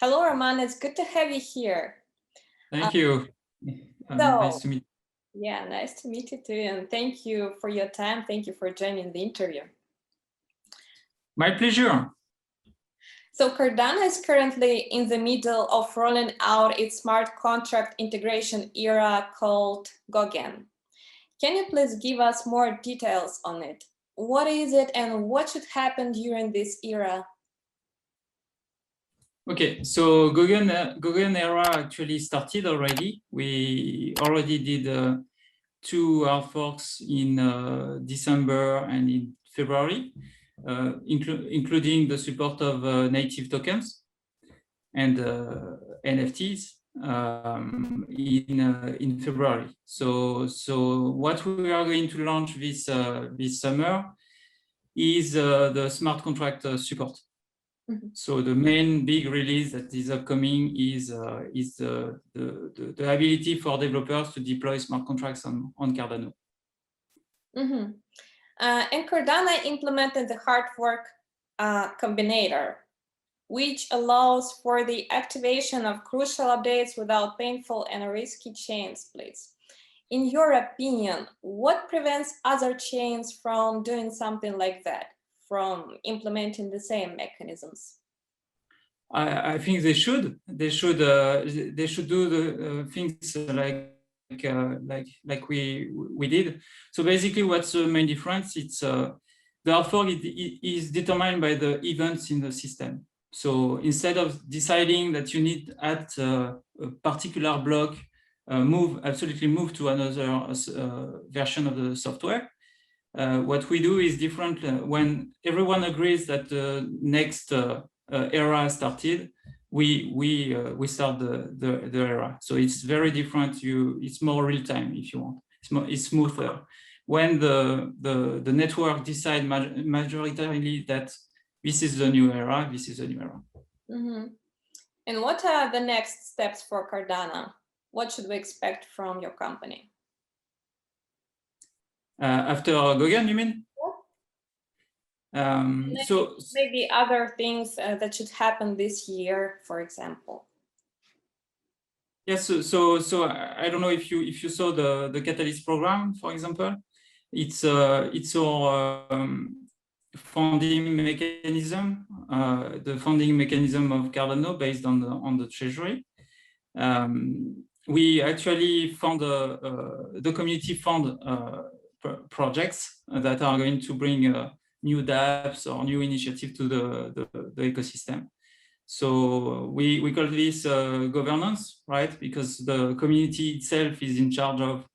Hello, Roman. It's good to have you here. Thank you. Nice to meet you. Yeah, nice to meet you too. And thank you for your time. Thank you for joining the interview. My pleasure. So Cardano is currently in the middle of rolling out its smart contract integration era called Goguen. Can you please give us more details on it? What is it and what should happen during this era? Okay, so Goguen era actually started already. We already did 2 hard forks in December and in February, including the support of native tokens and NFTs in February. So what we are going to launch this summer is the smart contract support. Mm-hmm. So the main big release that is upcoming is the ability for developers to deploy smart contracts on Cardano. Mm-hmm. And Cardano implemented the hard fork combinator, which allows for the activation of crucial updates without painful and risky chain splits. In your opinion, what prevents other chains from doing something like that, from implementing the same mechanisms? I think they should do the things like we did. So basically, what's the main difference? It's the hard fork is determined by the events in the system. So instead of deciding that you need at a particular block absolutely move to another version of the software, what we do is different. When everyone agrees that the next era started, we start the era. So it's very different. It's more real time if you want. It's smoother. When the network decide majoritarily that this is the new era, this is the new era. Mm-hmm. And what are the next steps for Cardano? What should we expect from your company? After Goguen, you mean? So maybe other things that should happen this year, for example. Yes, so I don't know if you saw the Catalyst program, for example. It's our funding mechanism, the funding mechanism of Cardano based on the treasury. We actually fund the community fund projects that are going to bring new dApps or new initiative to the ecosystem. So we call this governance, right? Because the community itself is in charge of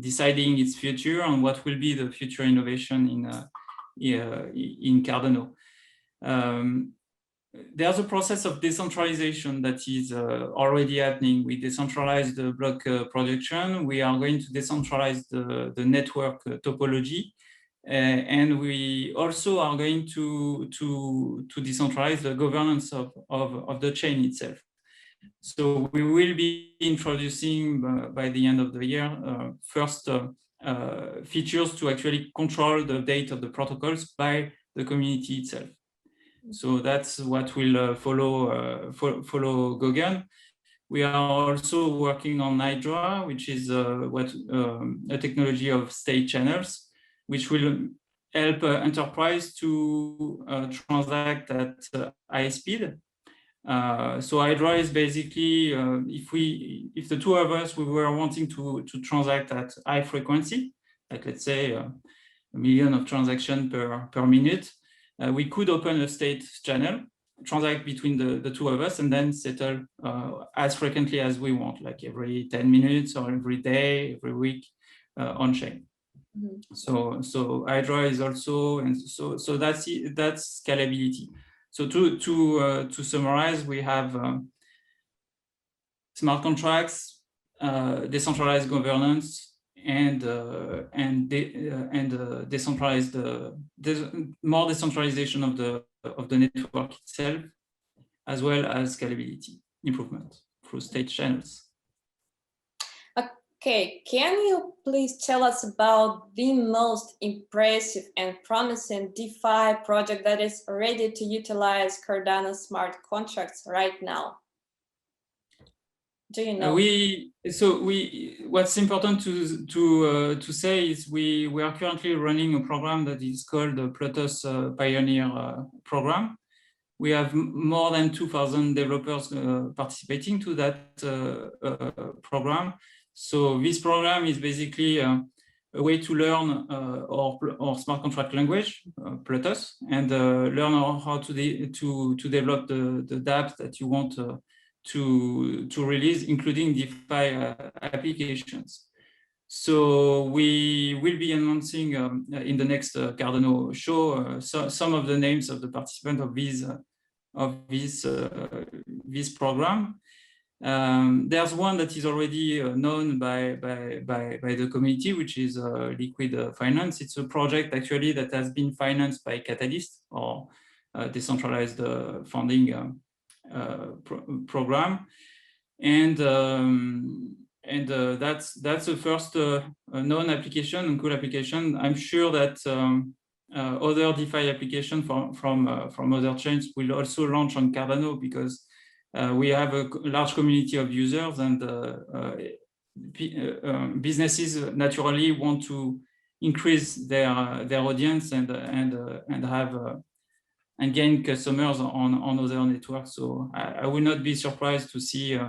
deciding its future and what will be the future innovation in Cardano. There's a process of decentralization that is already happening. We decentralize the block production. We are going to decentralize the network topology. And we also are going to decentralize the governance of the chain itself. So we will be introducing by the end of the year first features to actually control the date of the protocols by the community itself. So that's what will follow Goguen. We are also working on Hydra, which is a technology of state channels, which will help enterprise to transact at high speed. So Hydra is basically if the two of us we were wanting to transact at high frequency, like let's say 1 million of transactions per minute, we could open a state channel, transact between the two of us, and then settle as frequently as we want, like every 10 minutes or every day, every week on chain. Mm-hmm. So Hydra is also, and so that's scalability. So to summarize, we have smart contracts, decentralized governance, and decentralized more decentralization of the network itself, as well as scalability improvement through state channels. Okay, can you please tell us about the most impressive and promising DeFi project that is ready to utilize Cardano smart contracts right now? Do you know? What's important to say is we are currently running a program that is called the Plotos Pioneer program. We have more than 2,000 developers participating to that program. So this program is basically a way to learn our smart contract language, Plotos, and learn how to develop the dApps that you want to release, including DeFi applications. So we will be announcing in the next Cardano show some of the names of the participants of this program. There's one that is already known by the community, which is Liquid Finance. It's a project actually that has been financed by Catalyst, or decentralized funding program, and that's the first known application and cool application. I'm sure that other DeFi applications from other chains will also launch on Cardano, because we have a large community of users, and businesses naturally want to increase their audience and have and gain customers on other networks. So I will not be surprised to see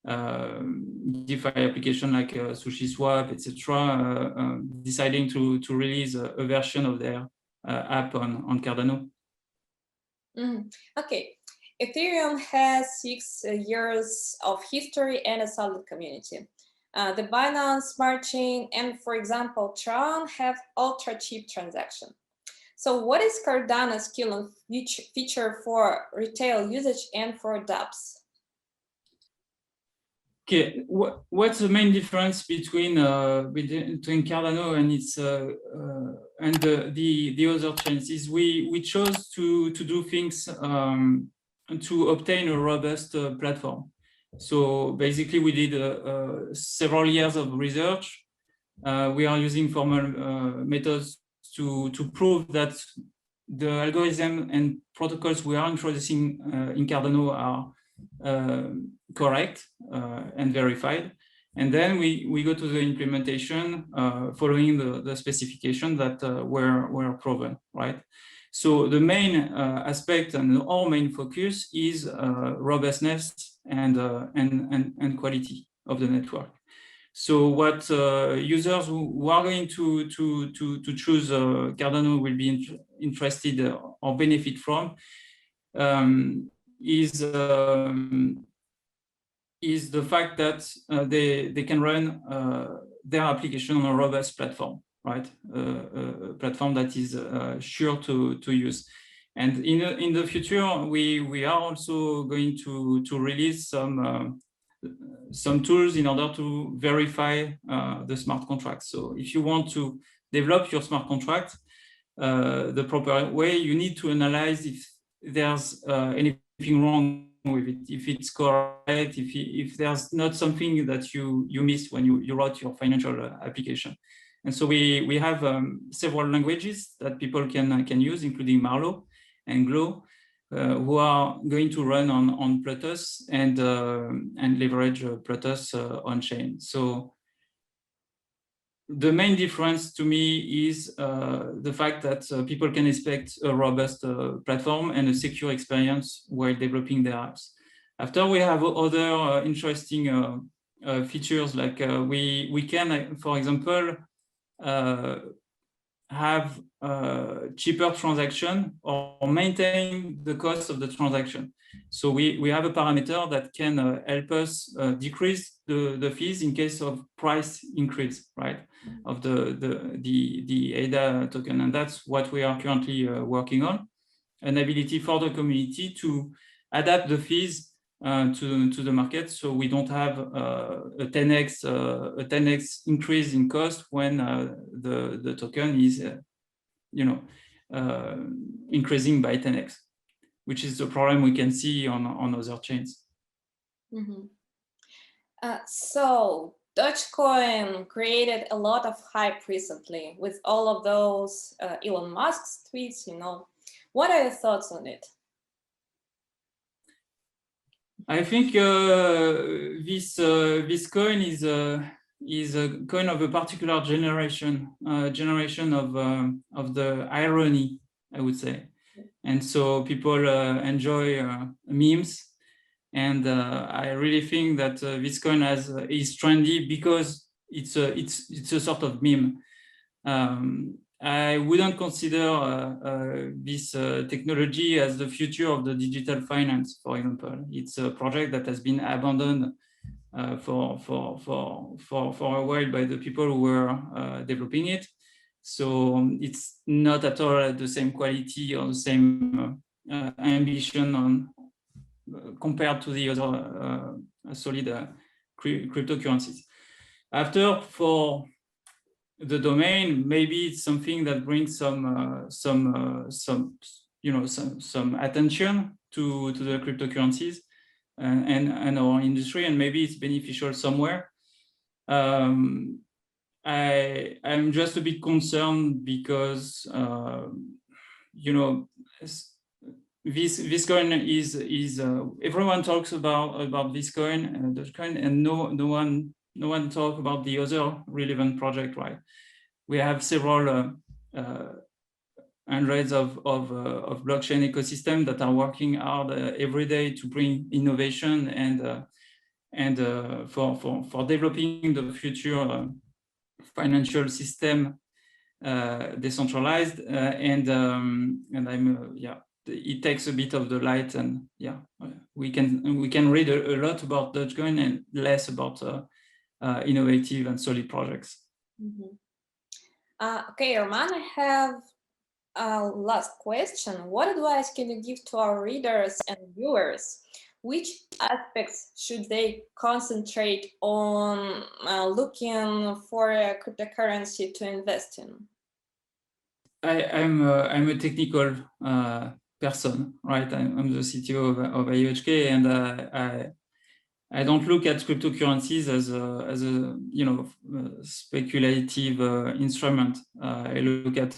DeFi application like SushiSwap, etc., deciding to release a version of their app on Cardano. Okay, Ethereum has 6 years of history and a solid community. The Binance Smart Chain and, for example, Tron have ultra cheap transaction. So what is Cardano's killer feature for retail usage and for dApps? Okay, what's the main difference between Cardano and its and the other chains is we chose to do things to obtain a robust platform. So basically, we did several years of research. We are using formal methods to prove that the algorithm and protocols we are introducing in Cardano are correct and verified. And then we go to the implementation following the specification that were proven, right? So the main aspect and our main focus is robustness and quality of the network. So what users who are going to choose Cardano will be interested or benefit from is the fact that they can run their application on a robust platform, right? A platform that is sure to use. And in the future, we are also going to release some tools in order to verify the smart contract. So if you want to develop your smart contract the proper way, you need to analyze if there's anything wrong with it, if it's correct, if there's not something that you missed when you wrote your financial application. And so we have several languages that people can use, including Marlowe and Glow, who are going to run on Plotos and leverage Plotos on chain. So the main difference to me is the fact that people can expect a robust platform and a secure experience while developing their apps. After, we have other interesting features, like we can, for example, have cheaper transaction or maintain the cost of the transaction. So we have a parameter that can help us decrease the fees in case of price increase, right, of the ADA token. And that's what we are currently working on, an ability for the community to adapt the fees to the market, so we don't have a 10x increase in cost when the token is increasing by 10x, which is the problem we can see on other chains. Mm-hmm. So Dogecoin created a lot of hype recently with all of those Elon Musk's tweets, you know. What are your thoughts on it? I think this coin is a coin of a particular generation of the irony, I would say, and so people enjoy memes, and I really think that this coin is trendy because it's a sort of meme. I wouldn't consider this technology as the future of the digital finance, for example. It's a project that has been abandoned for a while by the people who were developing it. So it's not at all the same quality or the same ambition on compared to the other solid cryptocurrencies. After, for the domain, maybe it's something that brings some attention to the cryptocurrencies and our industry, and maybe it's beneficial somewhere. I'm just a bit concerned because this coin is everyone talks about this coin, Dogecoin, and no one talk about the other relevant project, right? We have several hundreds of blockchain ecosystem that are working hard every day to bring innovation and for developing the future financial system decentralized, and I'm it takes a bit of the light, and we can read a lot about Dogecoin and less about innovative and solid projects. Mm-hmm. Okay, Roman, I have a last question. What advice can you give to our readers and viewers? Which aspects should they concentrate on looking for a cryptocurrency to invest in? I'm a technical person, right? I'm the CTO of IOHK, and I don't look at cryptocurrencies as a speculative instrument. I look at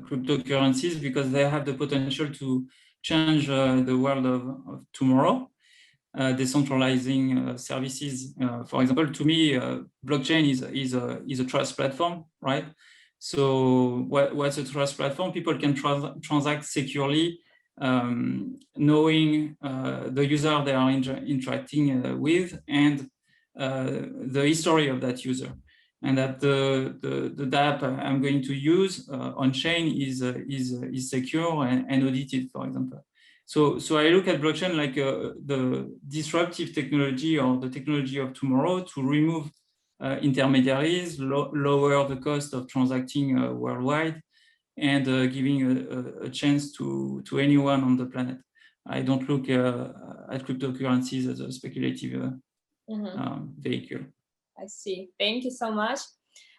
cryptocurrencies because they have the potential to change the world of tomorrow, decentralizing services. For example, to me, blockchain is a trust platform, right? So what's a trust platform? People can transact securely, knowing the user they are interacting with, and the history of that user, and that the dApp I'm going to use on chain is secure and audited, for example. So I look at blockchain like the disruptive technology, or the technology of tomorrow, to remove intermediaries, lower the cost of transacting worldwide, and giving a chance to anyone on the planet. I don't look at cryptocurrencies as a speculative vehicle. I see. Thank you so much.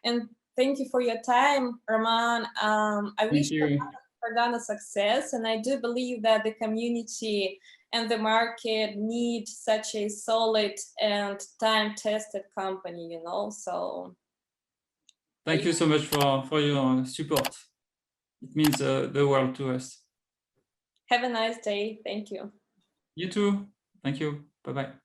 And thank you for your time, Roman. I wish Cardano success, and I do believe that the community and the market need such a solid and time-tested company, so. Thank you so much for your support. It means the world to us. Have a nice day. Thank you. You too. Thank you. Bye-bye.